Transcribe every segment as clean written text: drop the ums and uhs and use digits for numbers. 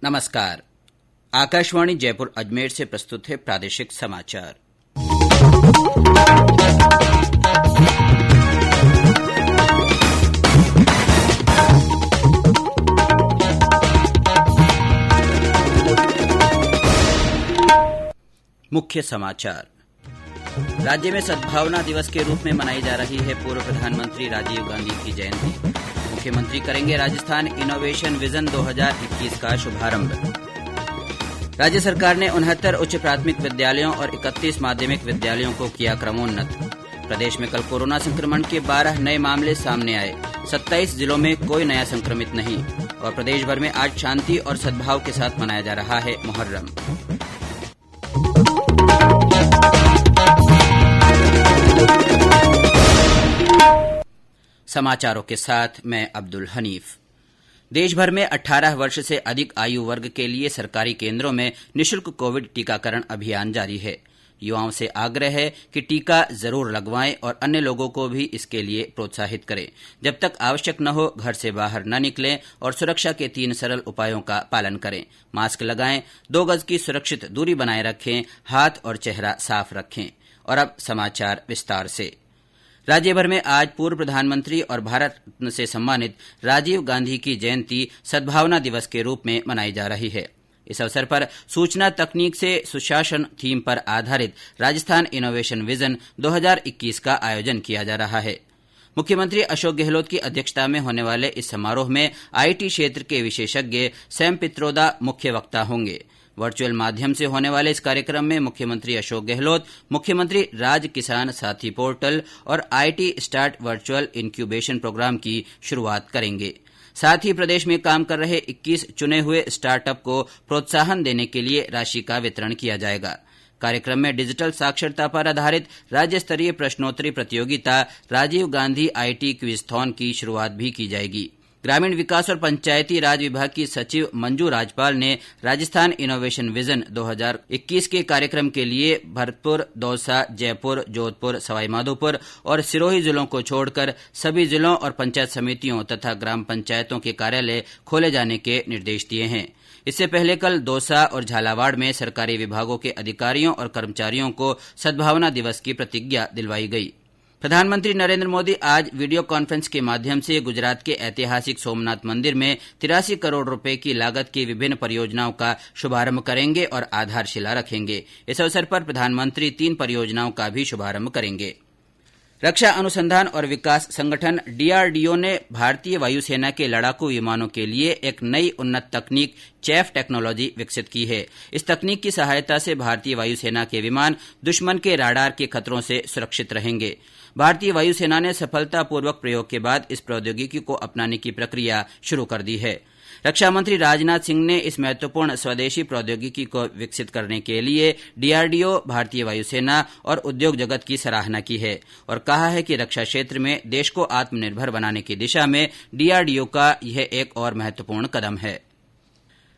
नमस्कार। आकाशवाणी जयपुर अजमेर से प्रस्तुत है प्रादेशिक समाचार। मुख्य समाचार। राज्य में सद्भावना दिवस के रूप में मनाई जा रही है पूर्व प्रधानमंत्री राजीव गांधी की जयंती। मुख्यमंत्री करेंगे राजस्थान इनोवेशन विजन 2021 का शुभारंभ। राज्य सरकार ने 69 उच्च प्राथमिक विद्यालयों और 31 माध्यमिक विद्यालयों को किया क्रमोन्नत। प्रदेश में कल कोरोना संक्रमण के 12 नए मामले सामने आए। 27 जिलों में कोई नया संक्रमित नहीं। और प्रदेश भर में आज शांति और सद्भाव के साथ मनाया जा रहा है मुहर्रम। समाचारों के साथ मैं अब्दुल हनीफ। देश भर में 18 वर्ष से अधिक आयु वर्ग के लिए सरकारी केंद्रों में निःशुल्क कोविड टीकाकरण अभियान जारी है। युवाओं से आग्रह है कि टीका जरूर लगवाएं और अन्य लोगों को भी इसके लिए प्रोत्साहित करें। जब तक आवश्यक न हो घर से बाहर न निकलें और सुरक्षा के 3 सरल उपायों का पालन करें। मास्क लगाएं, 2 गज की सुरक्षित दूरी बनाए रखें, हाथ और चेहरा साफ रखें। और अब समाचार विस्तार से। राज्य भर में आज पूर्व प्रधानमंत्री और भारत रत्न से सम्मानित राजीव गांधी की जयंती सद्भावना दिवस के रूप में मनाई जा रही है। इस अवसर पर सूचना तकनीक से सुशासन थीम पर आधारित राजस्थान इनोवेशन विजन 2021 का आयोजन किया जा रहा है। मुख्यमंत्री अशोक गहलोत की अध्यक्षता में होने वाले इस समारोह में आईटी क्षेत्र के विशेषज्ञ सैम पित्रोदा मुख्य वक्ता होंगे। वर्चुअल माध्यम से होने वाले इस कार्यक्रम में मुख्यमंत्री अशोक गहलोत मुख्यमंत्री राज किसान साथी पोर्टल और IT start virtual incubation program की शुरुआत करेंगे। साथ ही प्रदेश में काम कर रहे 21 चुने हुए स्टार्टअप को प्रोत्साहन देने के लिए राशि का वितरण किया जाएगा। कार्यक्रम में डिजिटल साक्षरता पर आधारित राज्य स्तरीय प्रश्नोत्तरी प्रतियोगिता राजीव गांधी आईटी क्विजथॉन की शुरुआत भी की जाएगी। ग्रामीण विकास और पंचायती राज विभाग की सचिव मंजू राजपाल ने राजस्थान इनोवेशन विजन 2021 के कार्यक्रम के लिए भरतपुर, दौसा, जयपुर, जोधपुर, सवाईमाधोपुर और सिरोही जिलों को छोड़कर सभी जिलों और पंचायत समितियों तथा ग्राम पंचायतों के कार्यालय खोले जाने के निर्देश दिए हैं। इससे पहले कल दौसा और झालावाड़ में सरकारी विभागों के अधिकारियों और कर्मचारियों को सद्भावना दिवस की प्रतिज्ञा दिलवाई गई। प्रधानमंत्री नरेंद्र मोदी आज वीडियो कॉन्फ्रेंस के माध्यम से गुजरात के ऐतिहासिक सोमनाथ मंदिर में 83 करोड़ रुपए की लागत की विभिन्न परियोजनाओं का शुभारंभ करेंगे और आधारशिला रखेंगे। इस अवसर पर प्रधानमंत्री 3 परियोजनाओं का भी शुभारंभ करेंगे। रक्षा अनुसंधान और विकास संगठन डीआरडीओ ने भारतीय वायुसेना के लड़ाकू विमानों के लिए एक नई उन्नत तकनीक चैफ टेक्नोलॉजी विकसित की है। इस तकनीक की सहायता से भारतीय वायुसेना के विमान दुश्मन के राडार के खतरों से सुरक्षित रहेंगे। भारतीय वायुसेना ने सफलतापूर्वक प्रयोग के बाद इस प्रौद्योगिकी को अपनाने की प्रक्रिया शुरू कर दी है। रक्षा मंत्री राजनाथ सिंह ने इस महत्वपूर्ण स्वदेशी प्रौद्योगिकी को विकसित करने के लिए डीआरडीओ, भारतीय वायुसेना और उद्योग जगत की सराहना की है और कहा है कि रक्षा क्षेत्र में देश को आत्मनिर्भर बनाने की दिशा में डीआरडीओ का यह एक और महत्वपूर्ण कदम है।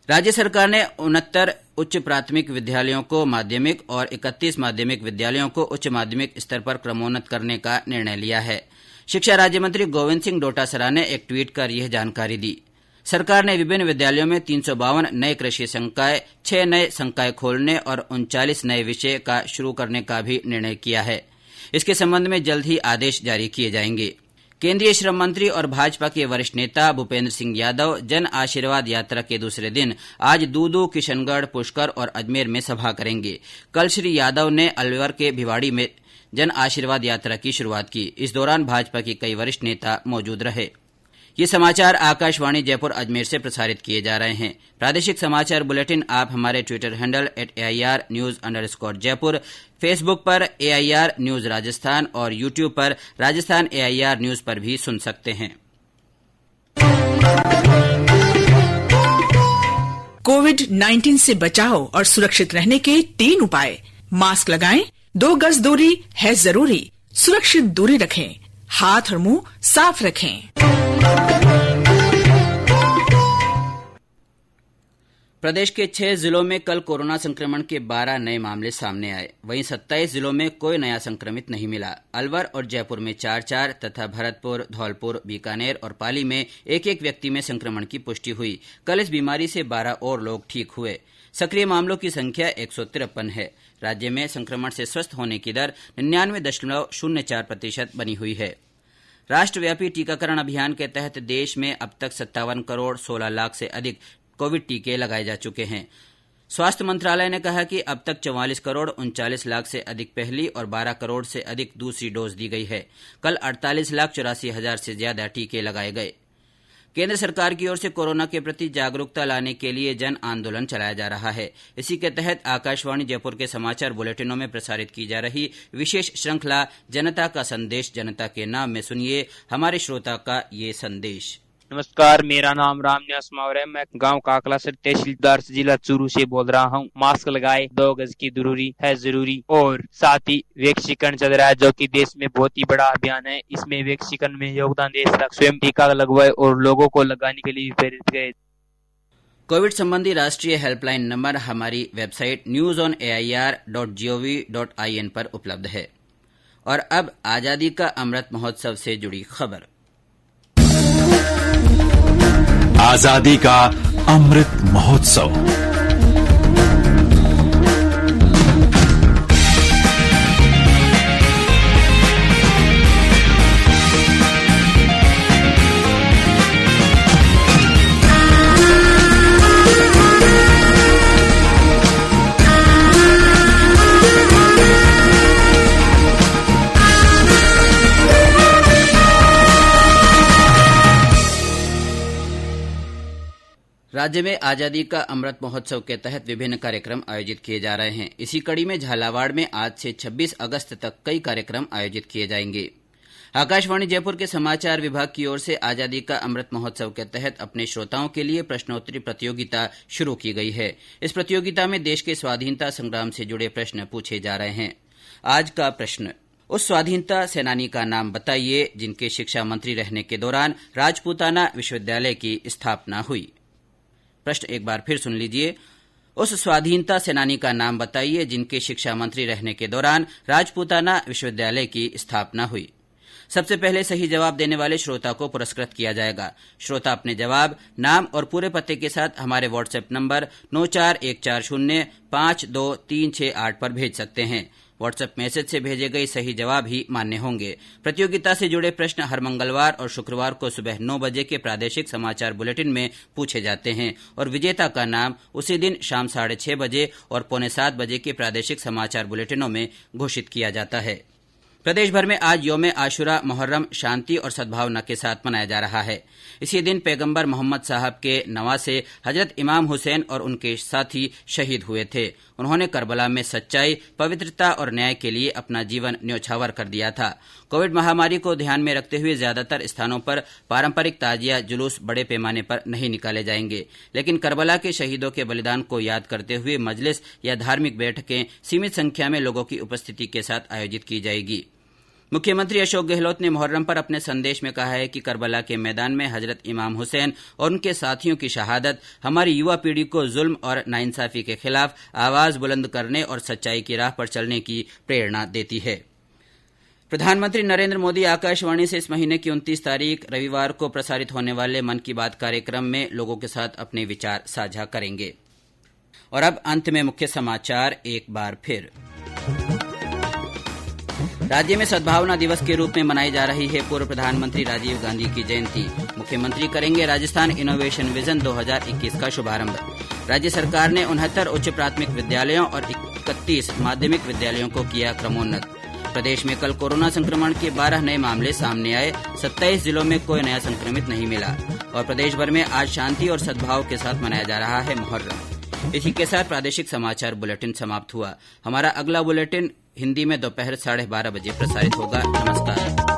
राज्य सरकार ने 69 उच्च प्राथमिक विद्यालयों को माध्यमिक और 31 माध्यमिक विद्यालयों को उच्च माध्यमिक स्तर पर क्रमोन्नत करने का निर्णय लिया है। शिक्षा राज्य मंत्री गोविंद सिंह डोटासरा ने एक ट्वीट कर यह जानकारी दी। सरकार ने विभिन्न विद्यालयों में 352 नए कृषि संकाय, 6 नए संकाय खोलने और 39 नए विषय का शुरू करने का भी निर्णय किया है। इसके संबंध में जल्द ही आदेश जारी किए जाएंगे। केंद्रीय श्रम मंत्री और भाजपा के वरिष्ठ नेता भूपेंद्र सिंह यादव जन आशीर्वाद यात्रा के दूसरे दिन आज दूदू, किशनगढ़, पुष्कर और अजमेर में सभा करेंगे। कल श्री यादव ने अलवर के भिवाड़ी में जन आशीर्वाद यात्रा की शुरुआत की। इस दौरान भाजपा के कई वरिष्ठ नेता मौजूद रहे। ये समाचार आकाशवाणी जयपुर अजमेर से प्रसारित किए जा रहे हैं। प्रादेशिक समाचार बुलेटिन आप हमारे ट्विटर हैंडल @AIRnews_जयपुर, फेसबुक पर AIR न्यूज राजस्थान और यूट्यूब पर राजस्थान AIR न्यूज पर भी सुन सकते हैं। कोविड-19 से बचाव और सुरक्षित रहने के 3 उपाय। मास्क लगाएं, 2 गज दूरी है जरूरी, सुरक्षित दूरी रखें, हाथ और मुंह साफ रखें। प्रदेश के 6 जिलों में कल कोरोना संक्रमण के 12 नए मामले सामने आए। वहीं 27 जिलों में कोई नया संक्रमित नहीं मिला। अलवर और जयपुर में 4-4 तथा भरतपुर, धौलपुर, बीकानेर और पाली में एक व्यक्ति में संक्रमण की पुष्टि हुई। कल इस बीमारी से 12 और लोग ठीक हुए। सक्रिय मामलों की संख्या 153 है। राज्य में संक्रमण से स्वस्थ होने की दर 99.04% बनी हुई है। राष्ट्रव्यापी टीकाकरण अभियान के तहत देश में अब तक 57 करोड़ 16 लाख से अधिक कोविड टीके लगाए जा चुके हैं। स्वास्थ्य मंत्रालय ने कहा कि अब तक 44 करोड़ 39 लाख से अधिक पहली और 12 करोड़ से अधिक दूसरी डोज दी गई है। कल 48 लाख 84 हजार से ज्यादा टीके लगाए गए। केंद्र सरकार की ओर से कोरोना के प्रति जागरूकता लाने के लिए जन आंदोलन चलाया जा रहा है। इसी के तहत आकाशवाणी जयपुर के समाचार बुलेटिनों में प्रसारित की जा रही विशेष श्रृंखला जनता का संदेश जनता के नाम में सुनिए हमारे श्रोता का ये संदेश। नमस्कार, मेरा नाम रामनिवास मावर है। मैं गांव काकला से तहसीलदार जिला चूरू से बोल रहा हूं। मास्क लगाए, 2 गज की दूरी है जरूरी और साथ ही वैक्सीकरण चल रहा है जो कि देश में बहुत ही बड़ा अभियान है। इसमें वैक्सीकरण में योगदान दे स्वयं टीका लगवाए और लोगों को लगाने के लिए प्रेरित गए। कोविड संबंधी राष्ट्रीय हेल्पलाइन नंबर हमारी वेबसाइट newsonair.gov.in पर उपलब्ध है। और अब आजादी का अमृत महोत्सव से जुड़ी खबर। आजादी का अमृत महोत्सव। राज्य में आजादी का अमृत महोत्सव के तहत विभिन्न कार्यक्रम आयोजित किए जा रहे हैं। इसी कड़ी में झालावाड़ में आज से 26 अगस्त तक कई कार्यक्रम आयोजित किए जाएंगे। आकाशवाणी जयपुर के समाचार विभाग की ओर से आजादी का अमृत महोत्सव के तहत अपने श्रोताओं के लिए प्रश्नोत्तरी प्रतियोगिता शुरू की गई है। इस प्रतियोगिता में देश के स्वाधीनता संग्राम से जुड़े प्रश्न पूछे जा रहे हैं। आज का प्रश्न, उस स्वाधीनता सेनानी का नाम बताइए जिनके शिक्षा मंत्री रहने के दौरान राजपूताना विश्वविद्यालय की स्थापना हुई। प्रश्न एक बार फिर सुन लीजिए। उस स्वाधीनता सेनानी का नाम बताइए जिनके शिक्षा मंत्री रहने के दौरान राजपूताना विश्वविद्यालय की स्थापना हुई। सबसे पहले सही जवाब देने वाले श्रोता को पुरस्कृत किया जाएगा। श्रोता अपने जवाब, नाम और पूरे पते के साथ हमारे व्हाट्सएप नंबर 9414052368 पर भेज सकते हैं। व्हाट्सएप मैसेज से भेजे गए सही जवाब ही मान्य होंगे। प्रतियोगिता से जुड़े प्रश्न हर मंगलवार और शुक्रवार को सुबह 9 बजे के प्रादेशिक समाचार बुलेटिन में पूछे जाते हैं और विजेता का नाम उसी दिन शाम 6:30 बजे और 6:45 बजे के प्रादेशिक समाचार बुलेटिनों में घोषित किया जाता है। प्रदेश भर में आज यौम आशुरा मुहर्रम शांति और सद्भावना के साथ मनाया जा रहा है। इसी दिन पैगंबर मोहम्मद साहब के नवासे हजरत इमाम हुसैन और उनके साथी शहीद हुए थे। उन्होंने करबला में सच्चाई, पवित्रता और न्याय के लिए अपना जीवन न्यौछावर कर दिया था। कोविड महामारी को ध्यान में रखते हुए ज्यादातर स्थानों पर पारंपरिक ताजिया जुलूस बड़े पैमाने पर नहीं निकाले जाएंगे, लेकिन करबला के शहीदों के बलिदान को याद करते हुए मजलिस या धार्मिक बैठकें सीमित संख्या में लोगों की उपस्थिति के साथ आयोजित की जाएगी। मुख्यमंत्री अशोक गहलोत ने मुहर्रम पर अपने संदेश में कहा है कि करबला के मैदान में हजरत इमाम हुसैन और उनके साथियों की शहादत हमारी युवा पीढ़ी को जुल्म और नाइंसाफी के खिलाफ आवाज बुलंद करने और सच्चाई की राह पर चलने की प्रेरणा देती है। प्रधानमंत्री नरेंद्र मोदी आकाशवाणी से इस महीने की 29 तारीख रविवार को प्रसारित होने वाले मन की बात कार्यक्रम में लोगों के साथ अपने विचार साझा करेंगे। और अब अंत में मुख्य समाचार एक बार फिर। राज्य में सद्भावना दिवस के रूप में मनाई जा रही है पूर्व प्रधानमंत्री राजीव गांधी की जयंती। मुख्यमंत्री करेंगे राजस्थान इनोवेशन विजन 2021 का शुभारंभ। राज्य सरकार ने 69 उच्च प्राथमिक विद्यालयों और 31 माध्यमिक विद्यालयों को किया क्रमोन्नत। प्रदेश में कल कोरोना संक्रमण के 12 नए मामले सामने आए। 27 जिलों में कोई नया संक्रमित नहीं मिला। और प्रदेश भर में आज शांति और सद्भाव के साथ मनाया जा रहा है मुहर्रम। इसी के साथ प्रादेशिक समाचार बुलेटिन समाप्त हुआ। हमारा अगला बुलेटिन हिंदी में दोपहर 12:30 बजे प्रसारित होगा। नमस्कार।